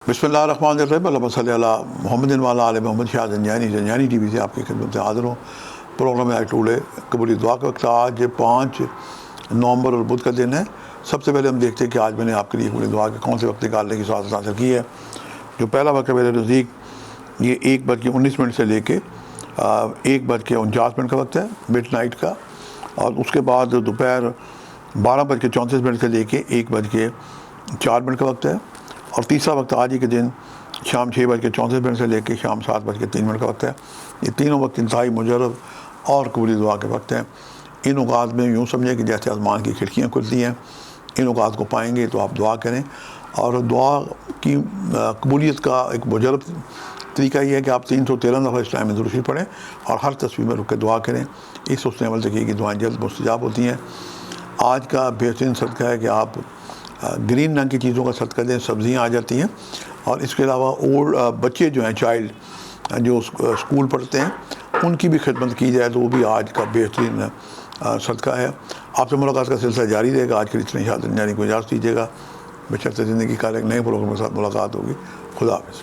بسم اللہ الرحمن الرحیم، اللہم صلی علی محمد وعلی آل محمد۔ شاہ زنجانی ٹی وی سے آپ کی خدمت سے حاضر ہوں۔ پروگرام میں ٹوڈے قبولی دعا کا وقت۔ آج 5 نومبر اور بدھ کا دن ہے۔ سب سے پہلے ہم دیکھتے ہیں کہ آج میں نے آپ کے لیے قبولی دعا کے کون سے وقت نکالنے کی سعادت حاصل کی ہے۔ جو پہلا وقت ہے میرے نزدیک یہ 1:19 سے لے کے 1:49 کا وقت ہے، مڈ نائٹ کا، اور اس کے بعد دوپہر 12:34 سے لے کے 1:04 کا وقت ہے، اور تیسرا وقت آج ہی کے دن شام 6:34 سے لے کے شام 7:03 کا وقت ہے۔ یہ تینوں وقت انتہائی مجرب اور قبولی دعا کے وقت ہیں۔ ان اوقات میں یوں سمجھیں کہ جیسے آسمان کی کھڑکیاں کھلتی ہیں۔ ان اوقات کو پائیں گے تو آپ دعا کریں، اور دعا کی قبولیت کا ایک مجرب طریقہ یہ ہے کہ آپ 313 دفعہ اس ٹائم میں درود شریف پڑھیں اور ہر تصویر میں رک کے دعا کریں۔ اس حسن عمل سے کہ دعائیں جلد مستجاب ہوتی ہیں۔ آج کا بہترین صدقہ ہے کہ آپ گرین رنگ کی چیزوں کا صدقہ دیں، سبزیاں آ جاتی ہیں، اور اس کے علاوہ بچے جو ہیں، چائلڈ جو اسکول پڑھتے ہیں، ان کی بھی خدمت کی جائے تو وہ بھی آج کا بہترین صدقہ ہے۔ آپ سے ملاقات کا سلسلہ جاری رہے گا۔ آج کے لیے اتنے شاہ زنجانی کو اجازت دیجیے گا، بشرطِ زندگی کا ایک نئے پروگرام کے ساتھ ملاقات ہوگی۔ خدا حافظ۔